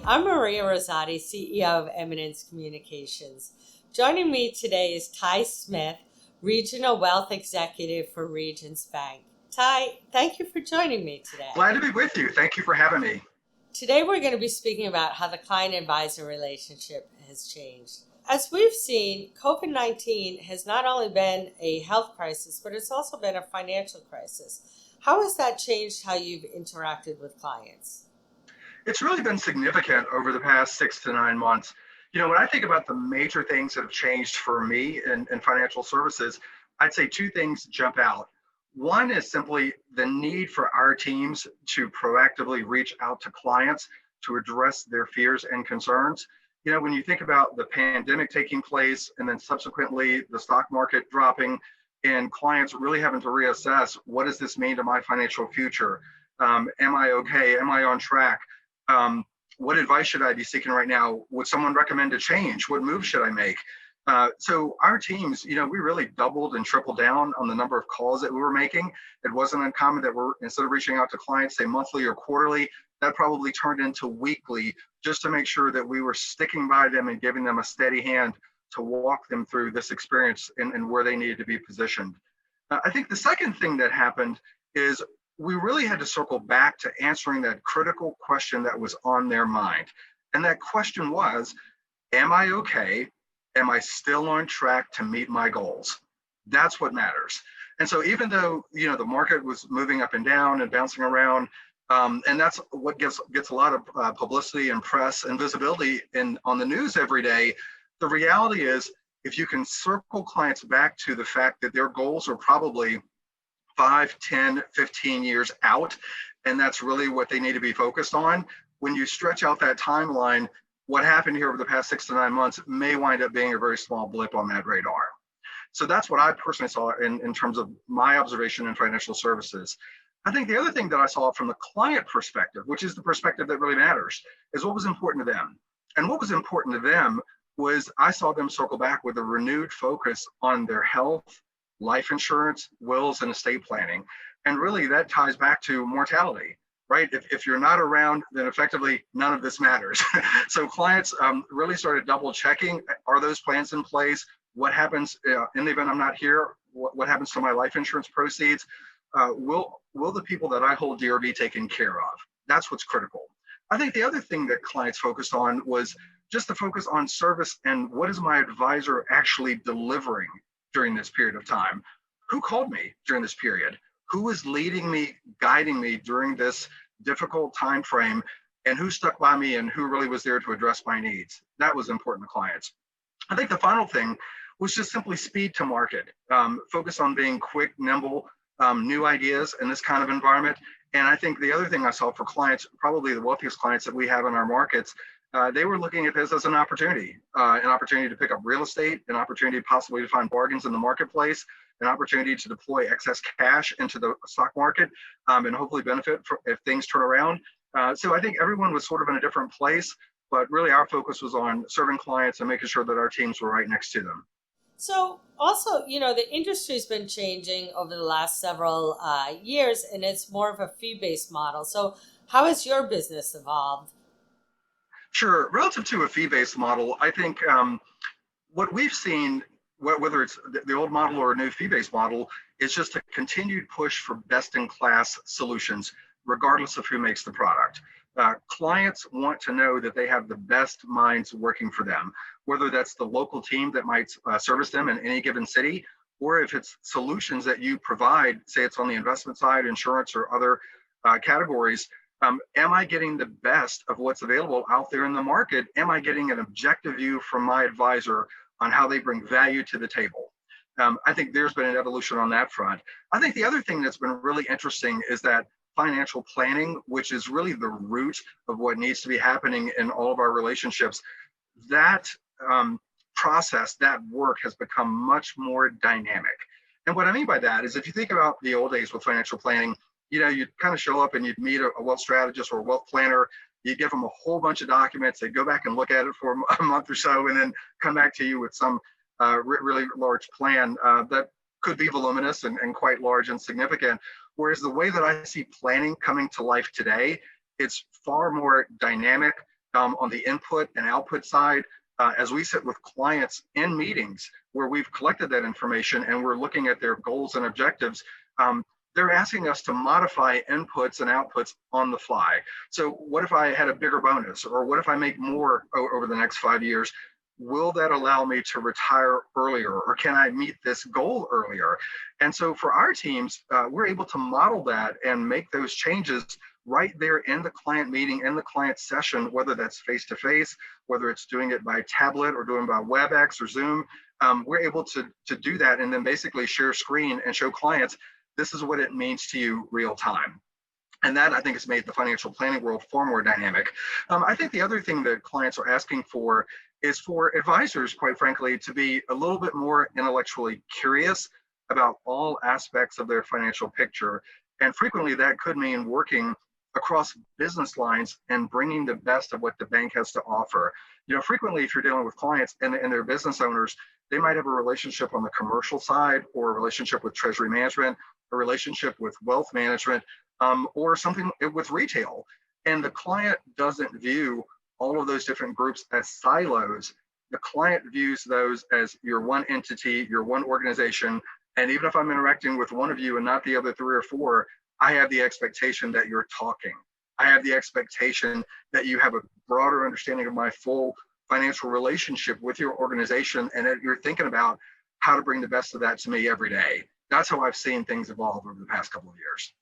I'm Maria Rosati, CEO of Eminence Communications. Joining me today is Ty Smith, Regional Wealth Executive for Regions Bank. Ty, thank you for joining me today. Glad to be with you. Thank you for having me. Today, we're going to be speaking about how the client advisor relationship has changed. As we've seen, COVID 19 has not only been a health crisis, but it's also been a financial crisis. How has that changed how you've interacted with clients? It's really been significant over the past 6 to 9 months. When I think about the major things that have changed for me in financial services, I'd say two things jump out. One is simply the need for our teams to proactively reach out to clients to address their fears and concerns. When you think about the pandemic taking place and then subsequently the stock market dropping and clients really having to reassess, what does this mean to my financial future? Am I okay? Am I on track? um, what advice should I be seeking right now? Would someone recommend a change? What move should I make? So our teams, we really doubled and tripled down on the number of calls that we were making. It wasn't uncommon that we're, instead of reaching out to clients, say monthly or quarterly, that probably turned into weekly, just to make sure that we were sticking by them and giving them a steady hand to walk them through this experience and where they needed to be positioned. I think the second thing that happened is we really had to circle back to answering that critical question that was on their mind. And that question was, am I okay? Am I still on track to meet my goals? That's what matters. And so even though, the market was moving up and down and bouncing around, and that's what gets a lot of publicity and press and visibility on the news every day, the reality is if you can circle clients back to the fact that their goals are probably 5, 10, 15 years out, and that's really what they need to be focused on. When you stretch out that timeline, what happened here over the past 6 to 9 months may wind up being a very small blip on that radar. So that's what I personally saw in terms of my observation in financial services. I think the other thing that I saw from the client perspective, which is the perspective that really matters, is what was important to them. And what was important to them was I saw them circle back with a renewed focus on their health, life insurance, wills, and estate planning. And really that ties back to mortality, right? If you're not around, then effectively none of this matters. So clients really started double checking, are those plans in place? What happens in the event I'm not here? What happens to my life insurance proceeds? Will the people that I hold dear be taken care of? That's what's critical. I think the other thing that clients focused on was just the focus on service and what is my advisor actually delivering during this period of time? Who called me during this period? Who was leading me, guiding me during this difficult time frame? And who stuck by me and who really was there to address my needs? That was important to clients. I think the final thing was just simply speed to market, focus on being quick, nimble, new ideas in this kind of environment. And I think the other thing I saw for clients, probably the wealthiest clients that we have in our markets, they were looking at this as an opportunity to pick up real estate, an opportunity possibly to find bargains in the marketplace, an opportunity to deploy excess cash into the stock market, and hopefully benefit if things turn around. So I think everyone was sort of in a different place, but really our focus was on serving clients and making sure that our teams were right next to them. So, also, the industry's been changing over the last several years, and it's more of a fee based model. So, how has your business evolved? Sure. Relative to a fee-based model, I think what we've seen, whether it's the old model or a new fee-based model, is just a continued push for best-in-class solutions, regardless of who makes the product. Clients want to know that they have the best minds working for them, whether that's the local team that might service them in any given city, or if it's solutions that you provide, say it's on the investment side, insurance, or other categories. Am I getting the best of what's available out there in the market? Am I getting an objective view from my advisor on how they bring value to the table? I think there's been an evolution on that front. I think the other thing that's been really interesting is that financial planning, which is really the root of what needs to be happening in all of our relationships, that process, that work has become much more dynamic. And what I mean by that is if you think about the old days with financial planning, you'd kind of show up and you'd meet a wealth strategist or a wealth planner. You give them a whole bunch of documents. They go back and look at it for a month or so, and then come back to you with some really large plan that could be voluminous and quite large and significant. Whereas the way that I see planning coming to life today, it's far more dynamic. on the input and output side. As we sit with clients in meetings where we've collected that information and we're looking at their goals and objectives, they're asking us to modify inputs and outputs on the fly. So what if I had a bigger bonus, or what if I make more over the next 5 years? Will that allow me to retire earlier, or can I meet this goal earlier? And so for our teams, we're able to model that and make those changes right there in the client meeting, in the client session, whether that's face-to-face, whether it's doing it by tablet or doing by WebEx or Zoom. We're able to do that and then basically share screen and show clients, this is what it means to you real time. And that, I think, has made the financial planning world far more dynamic. I think the other thing that clients are asking for is for advisors, quite frankly, to be a little bit more intellectually curious about all aspects of their financial picture. And frequently that could mean working across business lines and bringing the best of what the bank has to offer. Frequently, if you're dealing with clients and they're business owners, they might have a relationship on the commercial side, or a relationship with treasury management, a relationship with wealth management, or something with retail. And the client doesn't view all of those different groups as silos. The client views those as your one entity, your one organization. And even if I'm interacting with one of you and not the other 3 or 4, I have the expectation that you're talking. I have the expectation that you have a broader understanding of my full financial relationship with your organization, and that you're thinking about how to bring the best of that to me every day. That's how I've seen things evolve over the past couple of years.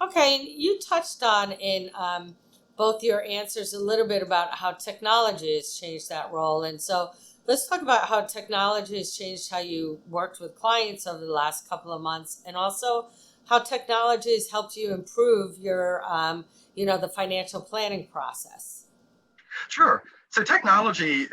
Okay, you touched on in both your answers a little bit about how technology has changed that role. And so let's talk about how technology has changed how you worked with clients over the last couple of months, and also how technology has helped you improve your, the financial planning process. Sure. So technology,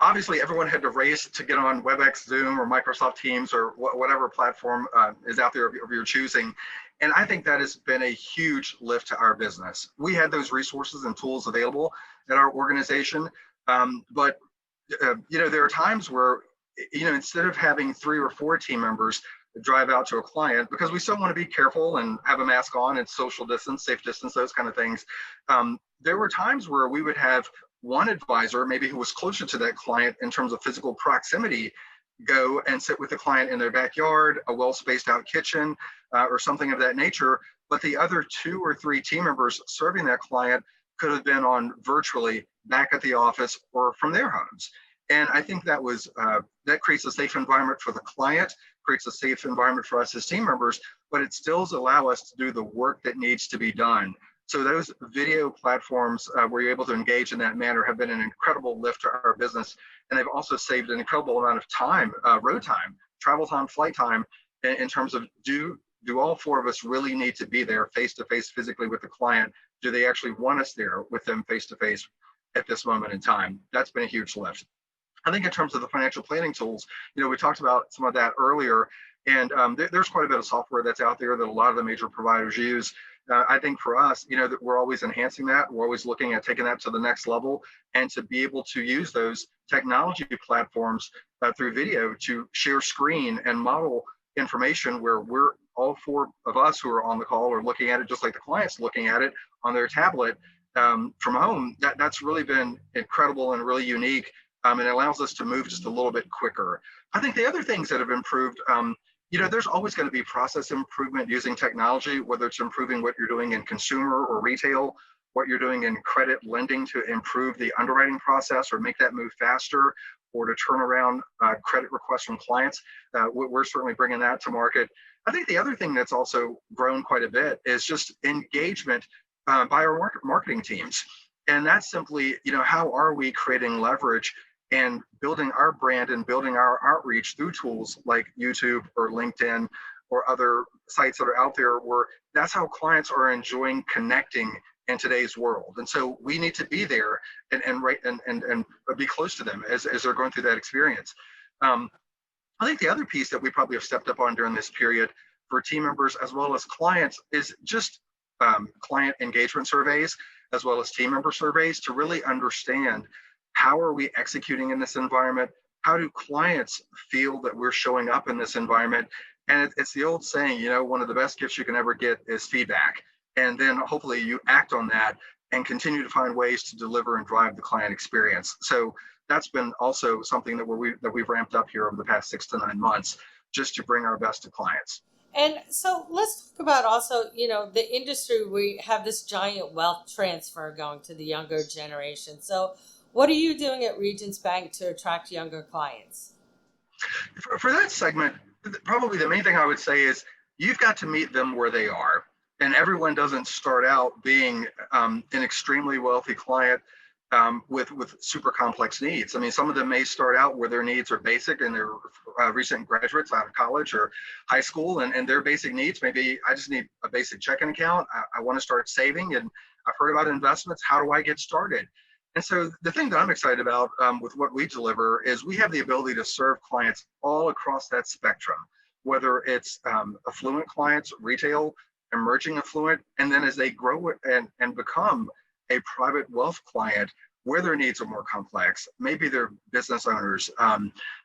obviously everyone had to race to get on WebEx, Zoom, or Microsoft Teams, or whatever platform is out there of your choosing. And I think that has been a huge lift to our business. We had those resources and tools available at our organization. But there are times where, instead of having 3 or 4 team members drive out to a client, because we still want to be careful and have a mask on and social distance, safe distance, those kind of things. There were times where we would have one advisor, maybe who was closer to that client in terms of physical proximity, go and sit with the client in their backyard, a well-spaced out kitchen, or something of that nature. But the other 2 or 3 team members serving that client could have been on virtually back at the office or from their homes. And I think that creates a safe environment for the client, creates a safe environment for us as team members, but it still allows us to do the work that needs to be done. So those video platforms where you're able to engage in that manner have been an incredible lift to our business. And they've also saved an incredible amount of time, road time, travel time, flight time, in terms of do all 4 of us really need to be there face-to-face physically with the client? Do they actually want us there with them face-to-face at this moment in time? That's been a huge lift. I think in terms of the financial planning tools, we talked about some of that earlier, and there's quite a bit of software that's out there that a lot of the major providers use. I think for us, that we're always enhancing that. We're always looking at taking that to the next level, and to be able to use those technology platforms through video to share screen and model information where we're all 4 of us who are on the call are looking at it just like the client's looking at it on their tablet from home. That's really been incredible and really unique. And it allows us to move just a little bit quicker. I think the other things that have improved, there's always going to be process improvement using technology, whether it's improving what you're doing in consumer or retail, what you're doing in credit lending to improve the underwriting process or make that move faster, or to turn around credit requests from clients. We're certainly bringing that to market. I think the other thing that's also grown quite a bit is just engagement by our marketing teams. And that's simply, how are we creating leverage and building our brand and building our outreach through tools like YouTube or LinkedIn or other sites that are out there, where that's how clients are enjoying connecting in today's world. And so we need to be there and be close to them as they're going through that experience. I think the other piece that we probably have stepped up on during this period for team members as well as clients is just client engagement surveys as well as team member surveys to really understand, how are we executing in this environment? How do clients feel that we're showing up in this environment? And it's the old saying, one of the best gifts you can ever get is feedback. And then hopefully you act on that and continue to find ways to deliver and drive the client experience. So that's been also something that we've ramped up here over the past 6 to 9 months, just to bring our best to clients. And so let's talk about also, the industry. We have this giant wealth transfer going to the younger generation. So, what are you doing at Regions Bank to attract younger clients? For that segment, probably the main thing I would say is you've got to meet them where they are. And everyone doesn't start out being an extremely wealthy client with super complex needs. I mean, some of them may start out where their needs are basic and they're recent graduates out of college or high school, and their basic needs maybe I just need a basic checking account. I want to start saving, and I've heard about investments. How do I get started? And so the thing that I'm excited about with what we deliver is we have the ability to serve clients all across that spectrum, whether it's affluent clients, retail, emerging affluent, and then as they grow and become a private wealth client where their needs are more complex, maybe they're business owners,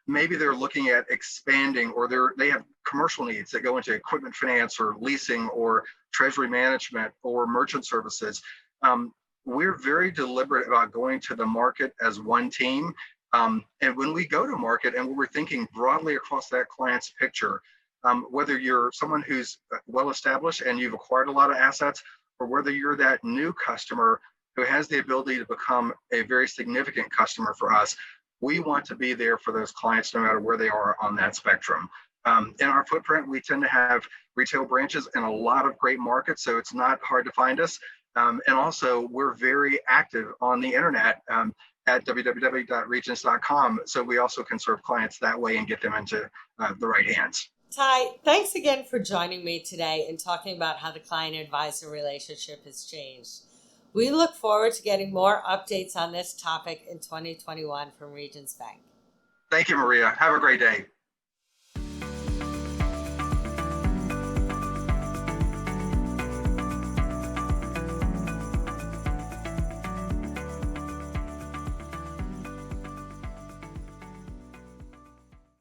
maybe they're looking at expanding, or they have commercial needs that go into equipment finance or leasing or treasury management or merchant services. We're very deliberate about going to the market as one team. And when we go to market and we're thinking broadly across that client's picture, whether you're someone who's well established and you've acquired a lot of assets, or whether you're that new customer who has the ability to become a very significant customer for us, we want to be there for those clients no matter where they are on that spectrum. In our footprint, we tend to have retail branches in a lot of great markets, so it's not hard to find us. And also, we're very active on the internet at www.regions.com. So we also can serve clients that way and get them into the right hands. Ty, thanks again for joining me today and talking about how the client advisor relationship has changed. We look forward to getting more updates on this topic in 2021 from Regions Bank. Thank you, Maria. Have a great day.